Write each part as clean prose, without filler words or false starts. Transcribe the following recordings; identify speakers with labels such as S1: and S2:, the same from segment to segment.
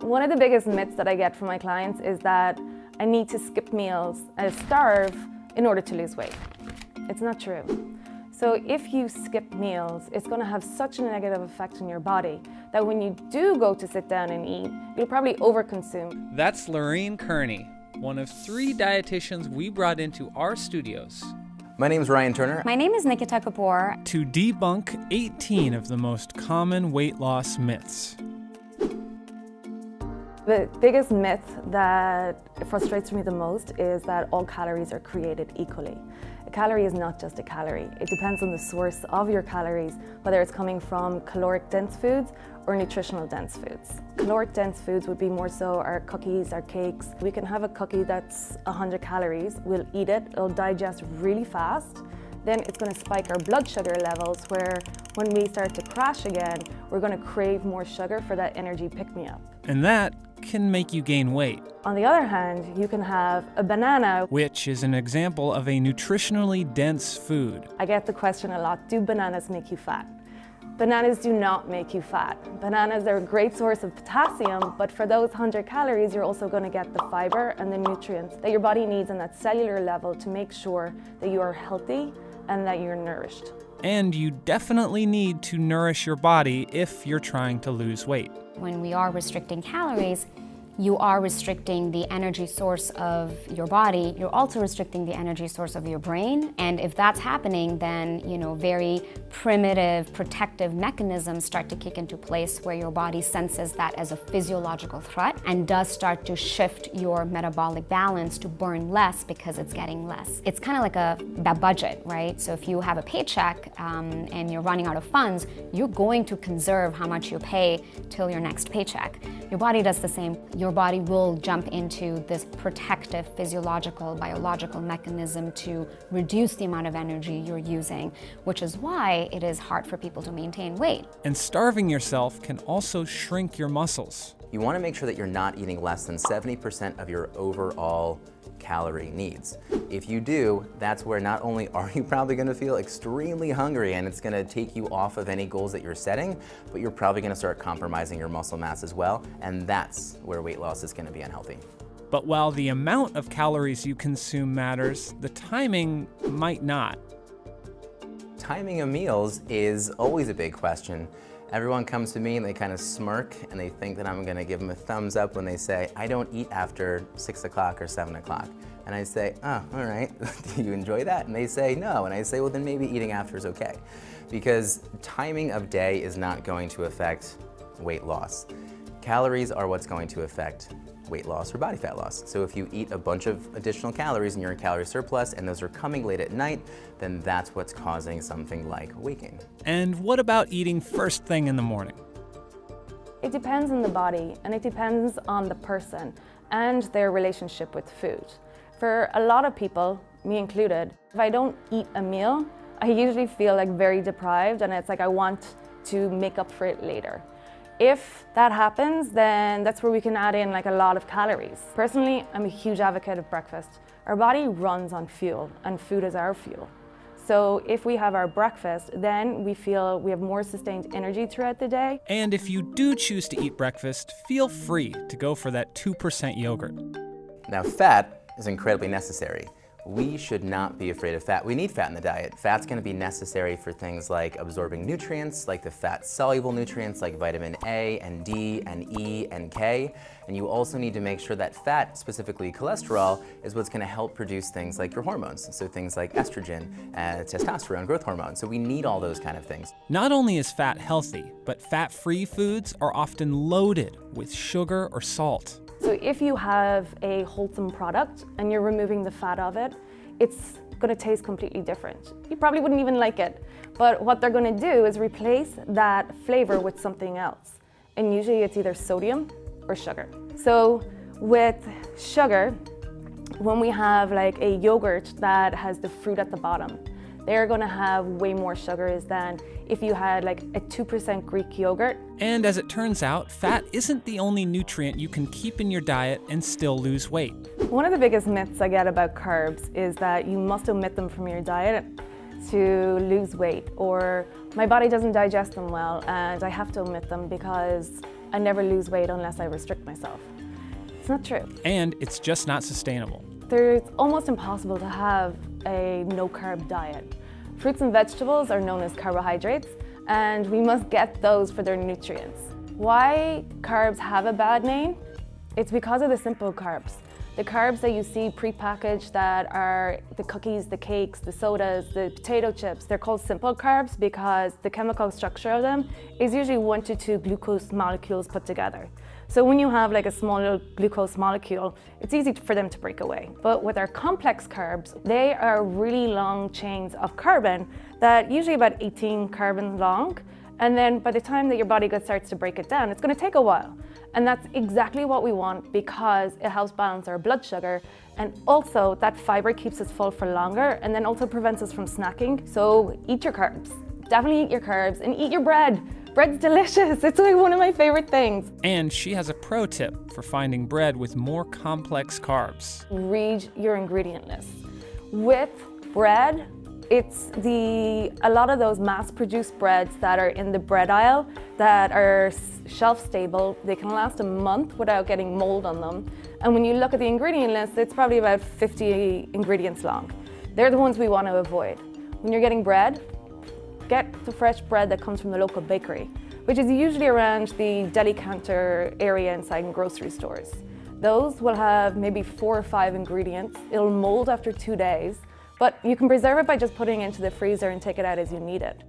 S1: One of the biggest myths that I get from my clients is that I need to skip meals and starve in order to lose weight. It's not true. So if you skip meals, it's going to have such a negative effect on your body that when you do go to sit down and eat, you'll probably overconsume.
S2: That's Lorraine Kearney, one of 3 dietitians we brought into our studios.
S3: My name is Ryan Turner.
S4: My name is Nikita Kapoor.
S2: To debunk 18 of the most common weight loss myths.
S1: The biggest myth that frustrates me the most is that all calories are created equally. A calorie is not just a calorie. It depends on the source of your calories, whether it's coming from caloric dense foods or nutritional dense foods. Caloric dense foods would be more so our cookies, our cakes. We can have a cookie that's 100 calories, we'll eat it, it'll digest really fast, then it's going to spike our blood sugar levels where when we start to crash again, we're going to crave more sugar for that energy pick-me-up.
S2: And that can make you gain weight.
S1: On the other hand, you can have a banana,
S2: which is an example of a nutritionally dense food.
S1: I get the question a lot, do bananas make you fat? Bananas do not make you fat. Bananas are a great source of potassium, but for those 100 calories, you're also going to get the fiber and the nutrients that your body needs on that cellular level to make sure that you are healthy and that you're nourished.
S2: And you definitely need to nourish your body if you're trying to lose weight.
S4: When we are restricting calories, you are restricting the energy source of your body. You're also restricting the energy source of your brain. And if that's happening, then, very primitive protective mechanisms start to kick into place where your body senses that as a physiological threat and does start to shift your metabolic balance to burn less because it's getting less. It's kind of like that budget, right? So if you have a paycheck and you're running out of funds, you're going to conserve how much you pay till your next paycheck. Your body does the same. Your body will jump into this protective physiological, biological mechanism to reduce the amount of energy you're using, which is why it is hard for people to maintain weight.
S2: And starving yourself can also shrink your muscles.
S3: You want to make sure that you're not eating less than 70% of your overall calorie needs. If you do, that's where not only are you probably going to feel extremely hungry and it's going to take you off of any goals that you're setting, but you're probably going to start compromising your muscle mass as well, and that's where weight loss is going to be unhealthy.
S2: But while the amount of calories you consume matters, the timing might not.
S3: Timing of meals is always a big question. Everyone comes to me and they kind of smirk and they think that I'm going to give them a thumbs up when they say, I don't eat after 6 o'clock or 7 o'clock. And I say, oh, all right, do you enjoy that? And they say no. And I say, well, then maybe eating after is okay. Because timing of day is not going to affect weight loss. Calories are what's going to affect weight loss or body fat loss. So if you eat a bunch of additional calories and you're in calorie surplus and those are coming late at night, then that's what's causing something like weight gain.
S2: And what about eating first thing in the morning?
S1: It depends on the body and it depends on the person and their relationship with food. For a lot of people, me included, if I don't eat a meal, I usually feel like very deprived and it's like I want to make up for it later. If that happens, then that's where we can add in like a lot of calories. Personally, I'm a huge advocate of breakfast. Our body runs on fuel and food is our fuel. So if we have our breakfast, then we feel we have more sustained energy throughout the day.
S2: And if you do choose to eat breakfast, feel free to go for that 2% yogurt. Now,
S3: fat is incredibly necessary. We should not be afraid of fat. We need fat in the diet. Fat's going to be necessary for things like absorbing nutrients, like the fat-soluble nutrients like vitamin A and D and E and K. And you also need to make sure that fat, specifically cholesterol, is what's going to help produce things like your hormones. So things like estrogen, testosterone, growth hormones. So we need all those kind of things.
S2: Not only is fat healthy, but fat-free foods are often loaded with sugar or salt.
S1: So if you have a wholesome product and you're removing the fat of it, it's going to taste completely different. You probably wouldn't even like it, but what they're going to do is replace that flavor with something else. And usually it's either sodium or sugar. So with sugar, when we have like a yogurt that has the fruit at the bottom, they're going to have way more sugars than if you had like a 2% Greek yogurt.
S2: And as it turns out, fat isn't the only nutrient you can keep in your diet and still lose weight.
S1: One of the biggest myths I get about carbs is that you must omit them from your diet to lose weight, or my body doesn't digest them well and I have to omit them because I never lose weight unless I restrict myself. It's not true.
S2: And it's just not sustainable.
S1: It's almost impossible to have a no-carb diet. Fruits and vegetables are known as carbohydrates, and we must get those for their nutrients. Why carbs have a bad name? It's because of the simple carbs. The carbs that you see prepackaged that are the cookies, the cakes, the sodas, the potato chips, they're called simple carbs because the chemical structure of them is usually 1 to 2 glucose molecules put together. So when you have like a small little glucose molecule, it's easy for them to break away. But with our complex carbs, they are really long chains of carbon that usually about 18 carbon long. And then by the time that your body starts to break it down, it's going to take a while. And that's exactly what we want because it helps balance our blood sugar. And also that fiber keeps us full for longer and then also prevents us from snacking. So eat your carbs. Definitely eat your carbs and eat your bread. Bread's delicious. It's like one of my favorite things.
S2: And she has a pro tip for finding bread with more complex carbs.
S1: Read your ingredient list. With bread, it's a lot of those mass-produced breads that are in the bread aisle that are shelf-stable. They can last a month without getting mold on them. And when you look at the ingredient list, it's probably about 50 ingredients long. They're the ones we want to avoid. When you're getting bread, get the fresh bread that comes from the local bakery, which is usually around the deli counter area inside in grocery stores. Those will have maybe 4 or 5 ingredients. It'll mold after 2 days. But you can preserve it by just putting it into the freezer and take it out as you need it.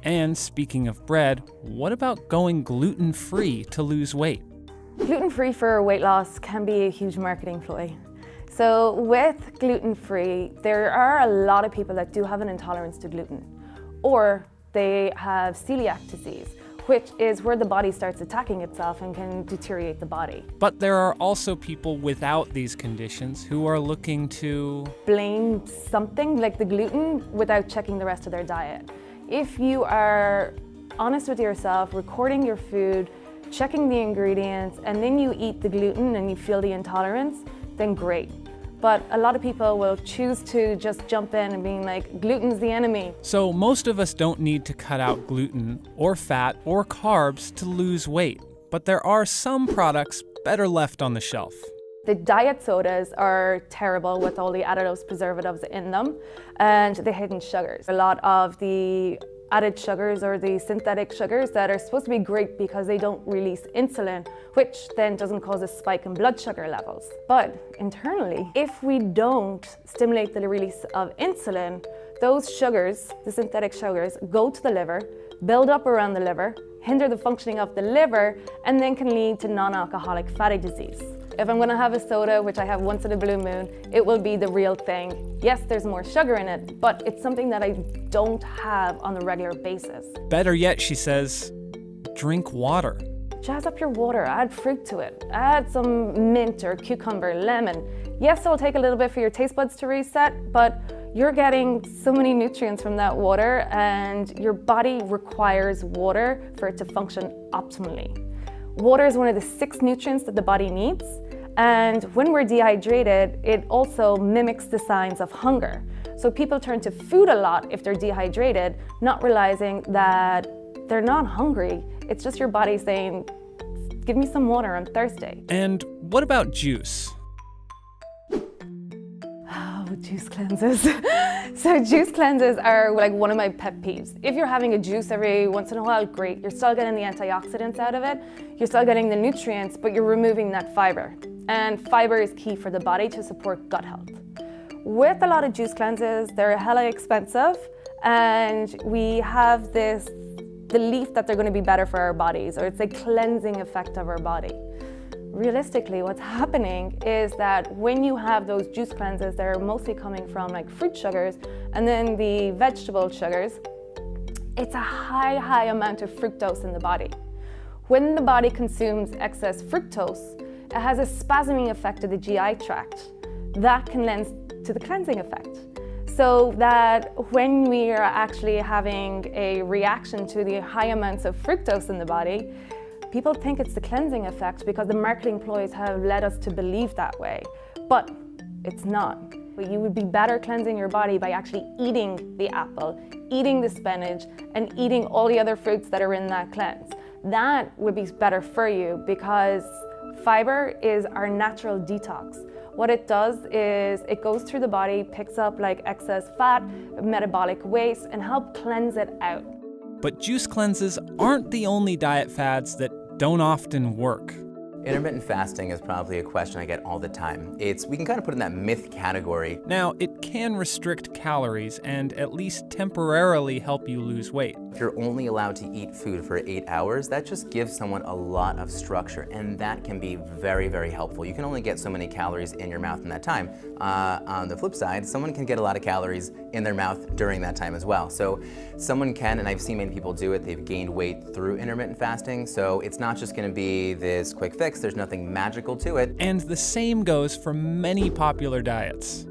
S2: And speaking of bread, what about going gluten-free to lose weight?
S1: Gluten-free for weight loss can be a huge marketing ploy. So with gluten-free, there are a lot of people that do have an intolerance to gluten, or they have celiac disease, which is where the body starts attacking itself and can deteriorate the body.
S2: But there are also people without these conditions who are looking to
S1: blame something like the gluten without checking the rest of their diet. If you are honest with yourself, recording your food, checking the ingredients, and then you eat the gluten and you feel the intolerance, then great. But a lot of people will choose to just jump in and being like, gluten's the enemy.
S2: So most of us don't need to cut out gluten or fat or carbs to lose weight. But there are some products better left on the shelf.
S1: The diet sodas are terrible with all the additives, preservatives in them, and the hidden sugars. A lot of the added sugars or the synthetic sugars that are supposed to be great because they don't release insulin, which then doesn't cause a spike in blood sugar levels. But internally, if we don't stimulate the release of insulin, those sugars, the synthetic sugars, go to the liver, build up around the liver, hinder the functioning of the liver, and then can lead to non-alcoholic fatty disease. If I'm gonna have a soda, which I have once in a blue moon, it will be the real thing. Yes, there's more sugar in it, but it's something that I don't have on a regular basis.
S2: Better yet, she says, drink water.
S1: Jazz up your water, add fruit to it. Add some mint or cucumber, lemon. Yes, it'll take a little bit for your taste buds to reset, but you're getting so many nutrients from that water, and your body requires water for it to function optimally. Water is one of the 6 nutrients that the body needs. And when we're dehydrated, it also mimics the signs of hunger. So people turn to food a lot if they're dehydrated, not realizing that they're not hungry. It's just your body saying, give me some water, I'm thirsty.
S2: And what about juice?
S1: Oh, juice cleanses. So juice cleanses are like one of my pet peeves. If you're having a juice every once in a while, great. You're still getting the antioxidants out of it. You're still getting the nutrients, but you're removing that fiber. And fiber is key for the body to support gut health. With a lot of juice cleanses, they're hella expensive, and we have this belief that they're going to be better for our bodies, or it's a cleansing effect of our body. Realistically, what's happening is that when you have those juice cleanses, they're mostly coming from like fruit sugars and then the vegetable sugars, it's a high amount of fructose in the body. When the body consumes excess fructose, it has a spasming effect of the GI tract. That can lend to the cleansing effect. So that when we are actually having a reaction to the high amounts of fructose in the body, people think it's the cleansing effect because the marketing ploys have led us to believe that way, but it's not. You would be better cleansing your body by actually eating the apple, eating the spinach, and eating all the other fruits that are in that cleanse. that would be better for you because fiber is our natural detox. What it does is it goes through the body, picks up like excess fat, metabolic waste, and help cleanse it out.
S2: But juice cleanses aren't the only diet fads that don't often work.
S3: Intermittent fasting is probably a question I get all the time. We can kind of put in that myth category.
S2: Now, it can restrict calories and at least temporarily help you lose weight.
S3: If you're only allowed to eat food for 8 hours, that just gives someone a lot of structure, and that can be very, very helpful. You can only get so many calories in your mouth in that time. On the flip side, someone can get a lot of calories in their mouth during that time as well. So someone can, and I've seen many people do it, they've gained weight through intermittent fasting, so it's not just gonna be this quick fix. There's nothing magical to it.
S2: And the same goes for many popular diets.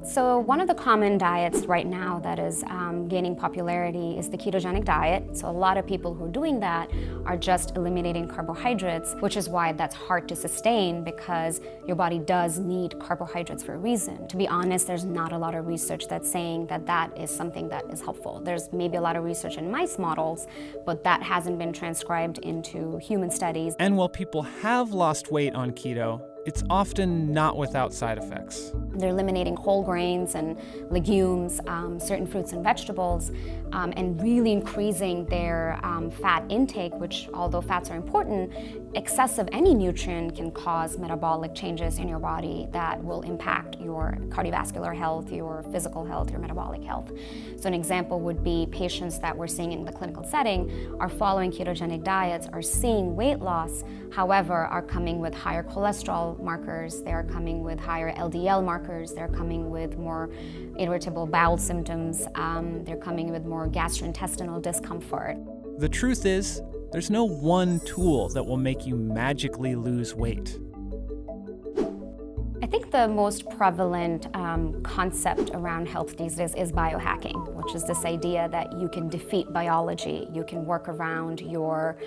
S4: So one of the common diets right now that is gaining popularity is the ketogenic diet. So a lot of people who are doing that are just eliminating carbohydrates, which is why that's hard to sustain because your body does need carbohydrates for a reason. To be honest, there's not a lot of research that's saying that that is something that is helpful. There's maybe a lot of research in mice models, but that hasn't been transcribed into human studies.
S2: And while people have lost weight on keto, it's often not without side effects.
S4: They're eliminating whole grains and legumes, certain fruits and vegetables, and really increasing their fat intake, which although fats are important, excess of any nutrient can cause metabolic changes in your body that will impact your cardiovascular health, your physical health, your metabolic health. So an example would be patients that we're seeing in the clinical setting are following ketogenic diets, are seeing weight loss, however, are coming with higher cholesterol markers, they are coming with higher LDL markers, they're coming with more irritable bowel symptoms, they're coming with more gastrointestinal discomfort.
S2: The truth is, there's no one tool that will make you magically lose weight.
S4: I think the most prevalent concept around health these days is biohacking, which is this idea that you can defeat biology, you can work around your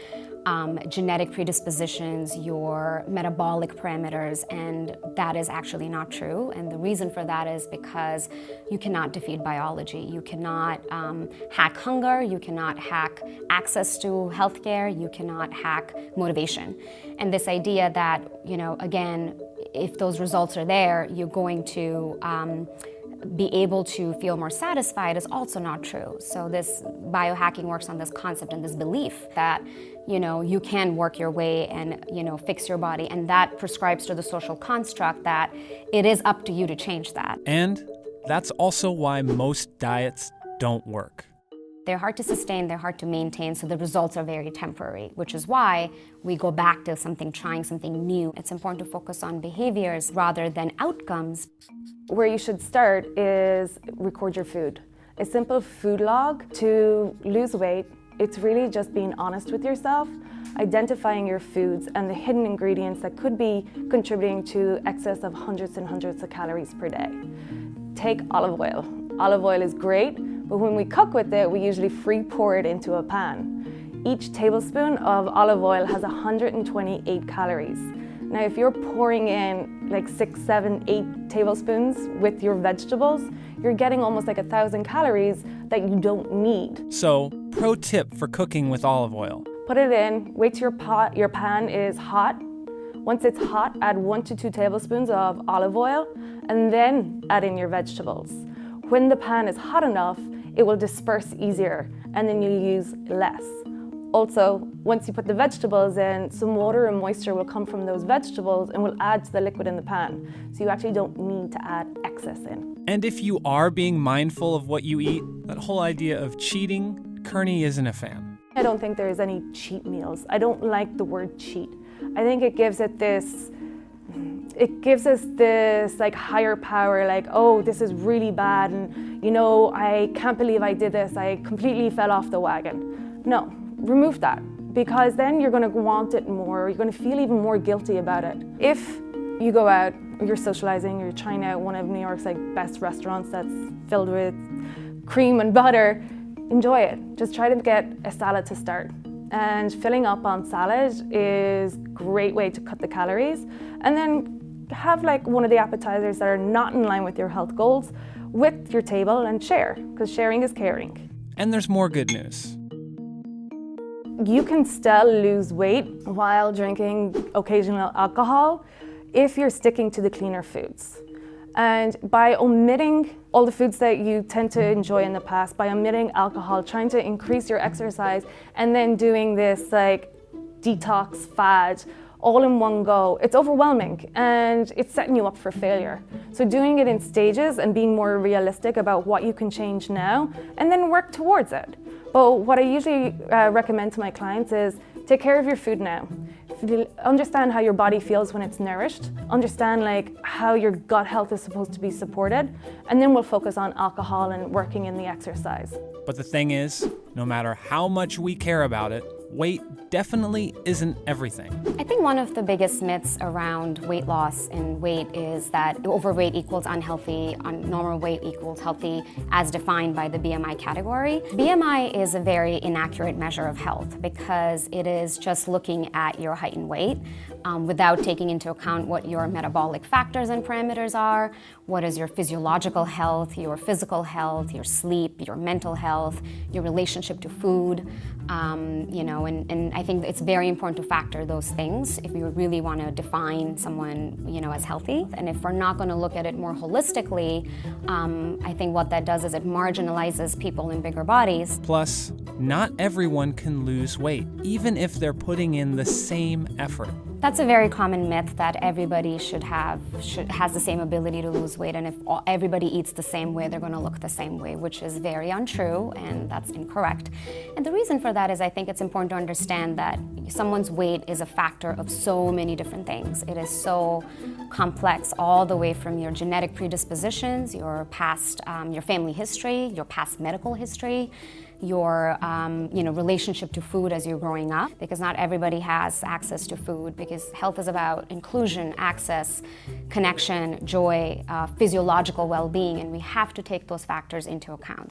S4: genetic predispositions, your metabolic parameters, and that is actually not true. And the reason for that is because you cannot defeat biology. You cannot hack hunger, you cannot hack access to healthcare, you cannot hack motivation. And this idea that, again, if those results are there, you're going to be able to feel more satisfied is also not true. So this biohacking works on this concept and this belief that you can work your way and fix your body, and that prescribes to the social construct that it is up to you to change that.
S2: And that's also why most diets don't work.
S4: They're hard to sustain, they're hard to maintain, so the results are very temporary, which is why we go back to trying something new. It's important to focus on behaviors rather than outcomes.
S1: Where you should start is record your food. A simple food log to lose weight. It's really just being honest with yourself, identifying your foods and the hidden ingredients that could be contributing to excess of hundreds and hundreds of calories per day. Take olive oil. Olive oil is great, but when we cook with it, we usually free pour it into a pan. Each tablespoon of olive oil has 128 calories. Now, if you're pouring in like 6, 7, 8 tablespoons with your vegetables, you're getting almost like 1,000 calories that you don't need.
S2: So, pro tip for cooking with olive oil.
S1: Put it in, wait till your pan is hot. Once it's hot, add 1 to 2 tablespoons of olive oil, and then add in your vegetables. When the pan is hot enough, it will disperse easier, and then you'll use less. Also, once you put the vegetables in, some water and moisture will come from those vegetables and will add to the liquid in the pan. So you actually don't need to add excess in.
S2: And if you are being mindful of what you eat, that whole idea of cheating, Kearney isn't a fan.
S1: I don't think there's any cheat meals. I don't like the word cheat. I think it gives us this like higher power, like, oh, this is really bad, and I can't believe I did this, I completely fell off the wagon. No, remove that, because then you're gonna want it more, you're gonna feel even more guilty about it. If you go out, or you're socializing, you're trying out one of New York's best restaurants that's filled with cream and butter, enjoy it. Just try to get a salad to start. And filling up on salad is a great way to cut the calories. And then have one of the appetizers that are not in line with your health goals with your table and share, because sharing is caring.
S2: And there's more good news.
S1: You can still lose weight while drinking occasional alcohol if you're sticking to the cleaner foods. And by omitting all the foods that you tend to enjoy in the past, by omitting alcohol, trying to increase your exercise, and then doing this like detox fad all in one go, it's overwhelming and it's setting you up for failure. So doing it in stages and being more realistic about what you can change now and then work towards it. But what I usually recommend to my clients is take care of your food now. Understand how your body feels when it's nourished, understand like how your gut health is supposed to be supported, and then we'll focus on alcohol and working in the exercise.
S2: But the thing is, no matter how much we care about it, weight definitely isn't everything.
S4: I think one of the biggest myths around weight loss and weight is that overweight equals unhealthy, normal weight equals healthy, as defined by the BMI category. BMI is a very inaccurate measure of health because it is just looking at your height and weight without taking into account what your metabolic factors and parameters are, what is your physiological health, your physical health, your sleep, your mental health, your relationship to food, and I think it's very important to factor those things if you really want to define someone, as healthy. And if we're not going to look at it more holistically, I think what that does is it marginalizes people in bigger bodies.
S2: Plus, not everyone can lose weight, even if they're putting in the same effort.
S4: That's a very common myth that everybody has the same ability to lose weight, and if everybody eats the same way, they're going to look the same way, which is very untrue, and that's incorrect. And the reason for that is I think it's important to understand that someone's weight is a factor of so many different things. It is so complex, all the way from your genetic predispositions, your past, your family history, your past medical history, your relationship to food as you're growing up, because not everybody has access to food, because health is about inclusion, access, connection, joy, physiological well-being, and we have to take those factors into account.